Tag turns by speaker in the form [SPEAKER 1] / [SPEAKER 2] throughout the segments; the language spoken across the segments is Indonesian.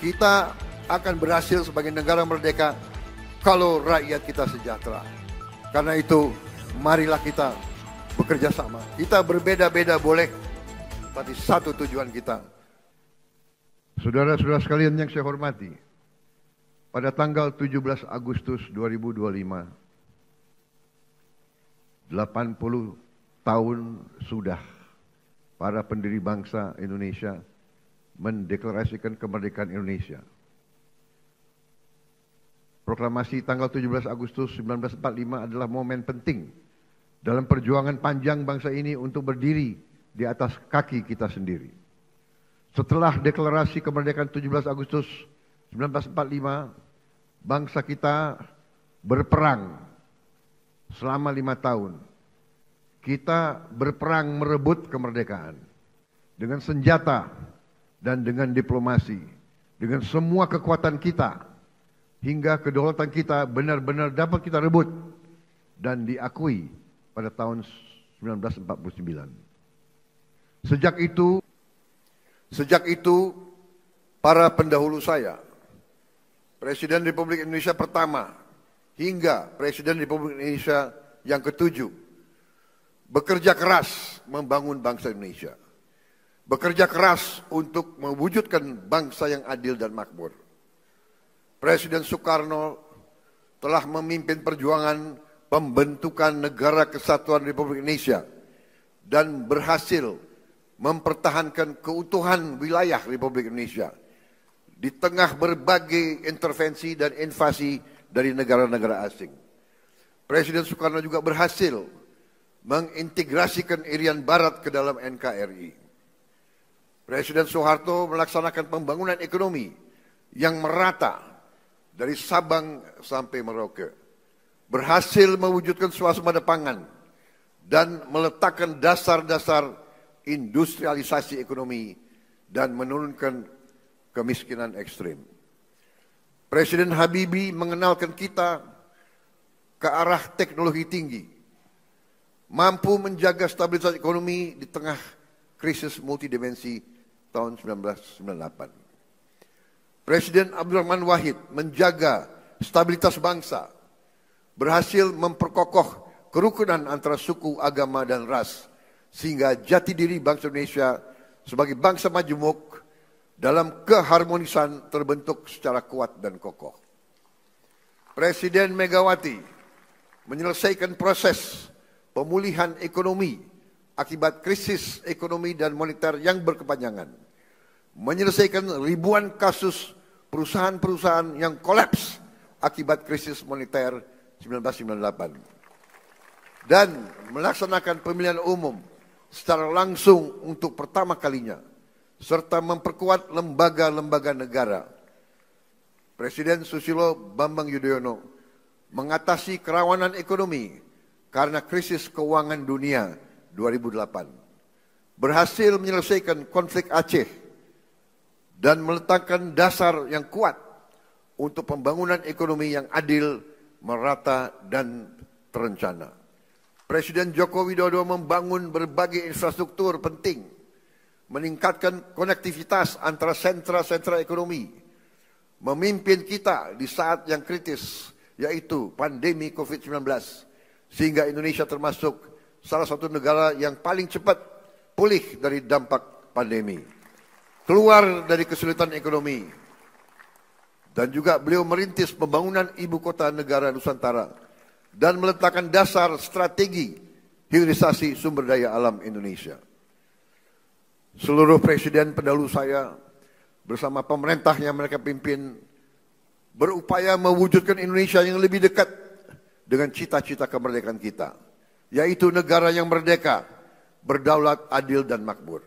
[SPEAKER 1] Kita akan berhasil sebagai negara merdeka kalau rakyat kita sejahtera. Karena itu, marilah kita bekerja sama. Kita berbeda-beda boleh, tapi satu tujuan kita. Saudara-saudara sekalian yang saya hormati, pada tanggal 17 Agustus 2025, 80 tahun sudah para pendiri bangsa Indonesia mendeklarasikan kemerdekaan Indonesia. Proklamasi tanggal 17 Agustus 1945 adalah momen penting dalam perjuangan panjang bangsa ini untuk berdiri di atas kaki kita sendiri. Setelah deklarasi kemerdekaan 17 Agustus 1945, bangsa kita berperang selama 5 tahun. Kita berperang merebut kemerdekaan dengan senjata dan dengan diplomasi, dengan semua kekuatan kita, hingga kedaulatan kita benar-benar dapat kita rebut dan diakui pada tahun 1949. Sejak itu, para pendahulu saya, Presiden Republik Indonesia pertama hingga Presiden Republik Indonesia yang ke-7, bekerja keras membangun bangsa Indonesia. Bekerja keras untuk mewujudkan bangsa yang adil dan makmur. Presiden Soekarno telah memimpin perjuangan pembentukan Negara Kesatuan Republik Indonesia dan berhasil mempertahankan keutuhan wilayah Republik Indonesia di tengah berbagai intervensi dan invasi dari negara-negara asing. Presiden Soekarno juga berhasil mengintegrasikan Irian Barat ke dalam NKRI. Presiden Soeharto melaksanakan pembangunan ekonomi yang merata dari Sabang sampai Merauke, berhasil mewujudkan swasembada pangan dan meletakkan dasar-dasar industrialisasi ekonomi dan menurunkan kemiskinan ekstrim. Presiden Habibie mengenalkan kita ke arah teknologi tinggi, mampu menjaga stabilitas ekonomi di tengah krisis multidimensi tahun 1998. Presiden Abdurrahman Wahid menjaga stabilitas bangsa, berhasil memperkokoh kerukunan antara suku, agama, dan ras, sehingga jati diri bangsa Indonesia sebagai bangsa majemuk dalam keharmonisan terbentuk secara kuat dan kokoh. Presiden Megawati menyelesaikan proses pemulihan ekonomi akibat krisis ekonomi dan moneter yang berkepanjangan, menyelesaikan ribuan kasus perusahaan-perusahaan yang kolaps akibat krisis moneter 1998, dan melaksanakan pemilihan umum secara langsung untuk pertama kalinya, serta memperkuat lembaga-lembaga negara. Presiden Susilo Bambang Yudhoyono mengatasi kerawanan ekonomi karena krisis keuangan dunia 2008, berhasil menyelesaikan konflik Aceh, dan meletakkan dasar yang kuat untuk pembangunan ekonomi yang adil, merata, dan terencana. Presiden Joko Widodo membangun berbagai infrastruktur penting, meningkatkan konektivitas antara sentra-sentra ekonomi, memimpin kita di saat yang kritis, yaitu pandemi COVID-19, sehingga Indonesia termasuk salah satu negara yang paling cepat pulih dari dampak pandemi, keluar dari kesulitan ekonomi. Dan juga beliau merintis pembangunan ibu kota negara Nusantara dan meletakkan dasar strategi hilirisasi sumber daya alam Indonesia. Seluruh presiden pendahulu saya bersama pemerintah yang mereka pimpin berupaya mewujudkan Indonesia yang lebih dekat dengan cita-cita kemerdekaan kita, yaitu negara yang merdeka, berdaulat, adil, dan makmur.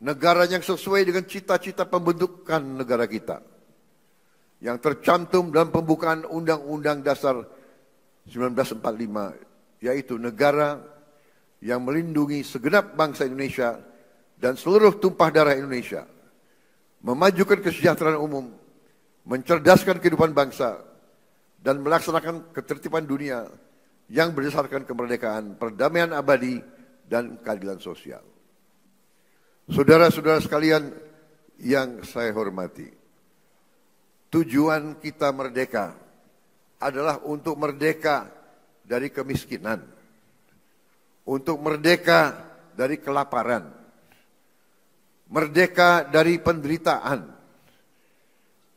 [SPEAKER 1] Negara yang sesuai dengan cita-cita pembentukan negara kita, yang tercantum dalam pembukaan Undang-Undang Dasar 1945, yaitu negara yang melindungi segenap bangsa Indonesia dan seluruh tumpah darah Indonesia, memajukan kesejahteraan umum, mencerdaskan kehidupan bangsa, dan melaksanakan ketertiban dunia yang berdasarkan kemerdekaan, perdamaian abadi, dan keadilan sosial. Saudara-saudara sekalian yang saya hormati, tujuan kita merdeka adalah untuk merdeka dari kemiskinan, untuk merdeka dari kelaparan, merdeka dari penderitaan.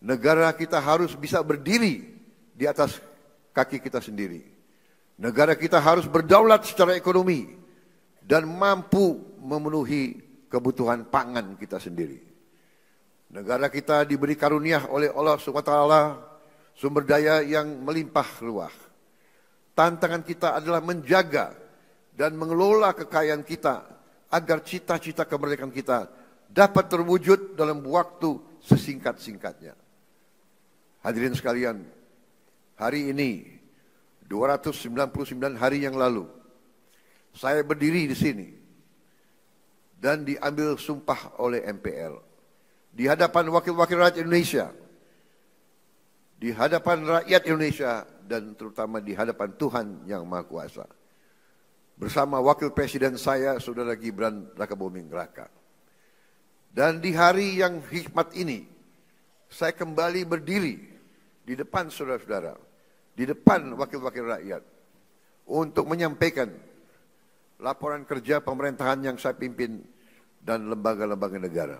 [SPEAKER 1] Negara kita harus bisa berdiri di atas kaki kita sendiri. Negara kita harus berdaulat secara ekonomi dan mampu memenuhi kebutuhan pangan kita sendiri. Negara kita diberi karunia oleh Allah SWT sumber daya yang melimpah ruah. Tantangan kita adalah menjaga dan mengelola kekayaan kita agar cita-cita kemerdekaan kita dapat terwujud dalam waktu sesingkat-singkatnya. Hadirin sekalian, hari ini 299 hari yang lalu saya berdiri di sini dan diambil sumpah oleh MPR di hadapan wakil-wakil rakyat Indonesia, di hadapan rakyat Indonesia, dan terutama di hadapan Tuhan Yang Maha Kuasa. Bersama wakil presiden saya, Saudara Gibran Rakabuming Raka. Dan di hari yang hikmat ini, saya kembali berdiri di depan saudara-saudara, di depan wakil-wakil rakyat, untuk menyampaikan laporan kerja pemerintahan yang saya pimpin dan lembaga-lembaga negara.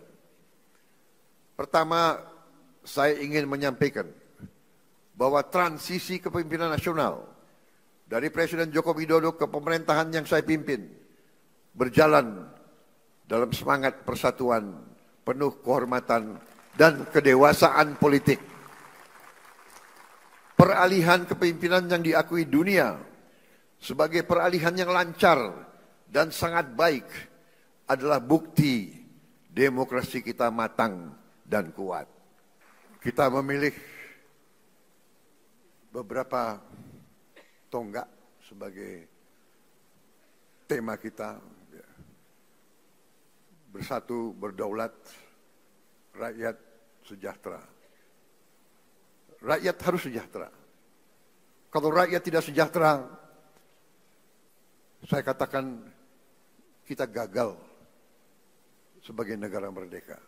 [SPEAKER 1] Pertama, saya ingin menyampaikan bahwa transisi kepemimpinan nasional dari Presiden Joko Widodo ke pemerintahan yang saya pimpin berjalan dalam semangat persatuan, penuh kehormatan dan kedewasaan politik. Peralihan kepemimpinan yang diakui dunia sebagai peralihan yang lancar dan sangat baik adalah bukti demokrasi kita matang dan kuat. Kita memilih beberapa tonggak sebagai tema kita. Bersatu, berdaulat, rakyat sejahtera. Rakyat harus sejahtera. Kalau rakyat tidak sejahtera, saya katakan kita gagal sebagai negara merdeka.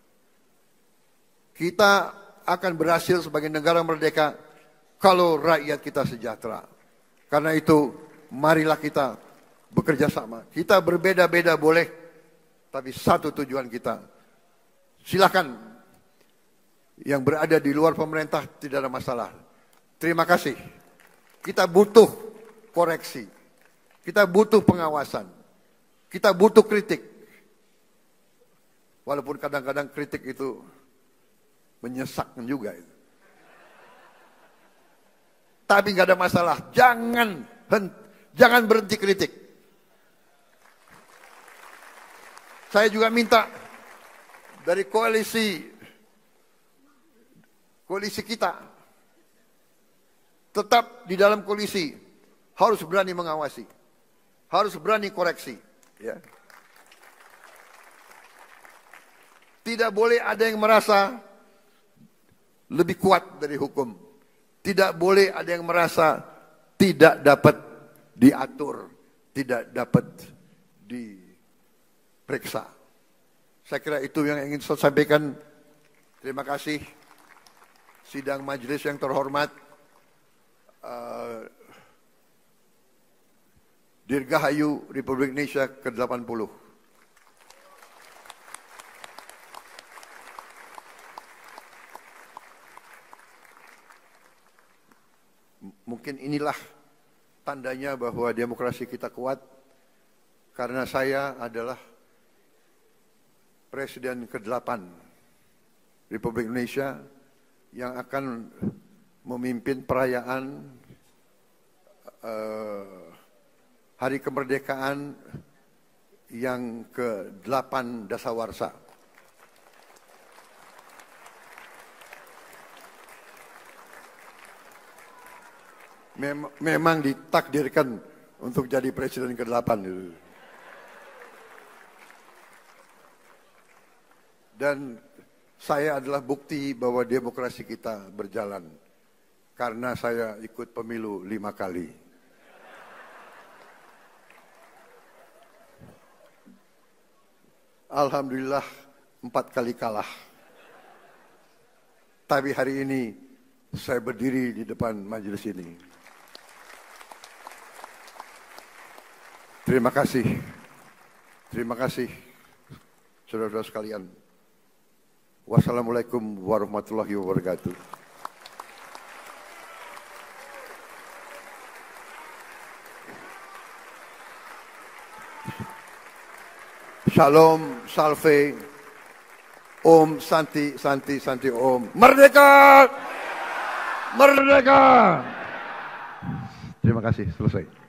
[SPEAKER 1] Kita akan berhasil sebagai negara merdeka kalau rakyat kita sejahtera. Karena itu, marilah kita bekerja sama. Kita berbeda-beda boleh, tapi satu tujuan kita. Silakan yang berada di luar pemerintah tidak ada masalah. Terima kasih. Kita butuh koreksi. Kita butuh pengawasan. Kita butuh kritik. Walaupun kadang-kadang kritik itu menyesakkan juga itu. Tapi nggak ada masalah. Jangan berhenti kritik. Saya juga minta dari koalisi kita tetap di dalam koalisi harus berani mengawasi, harus berani koreksi. Ya. Tidak boleh ada yang merasa lebih kuat dari hukum. Tidak boleh ada yang merasa tidak dapat diatur, tidak dapat diperiksa. Saya kira itu yang ingin saya sampaikan. Terima kasih. Sidang majelis yang terhormat, Dirgahayu Republik Indonesia ke-80. Mungkin inilah tandanya bahwa demokrasi kita kuat, karena saya adalah Presiden ke-8 Republik Indonesia yang akan memimpin perayaan Hari Kemerdekaan yang ke-8 Dasawarsa. Memang ditakdirkan untuk jadi presiden ke-8 itu. Dan saya adalah bukti bahwa demokrasi kita berjalan. Karena saya ikut pemilu 5 kali. Alhamdulillah 4 kali kalah. Tapi hari ini saya berdiri di depan majelis ini. Terima kasih. Terima kasih, saudara-saudara sekalian. Wassalamualaikum warahmatullahi wabarakatuh. Shalom, salve, Om, Santi, Santi, Santi, Om. Merdeka! Merdeka! Terima kasih, selesai.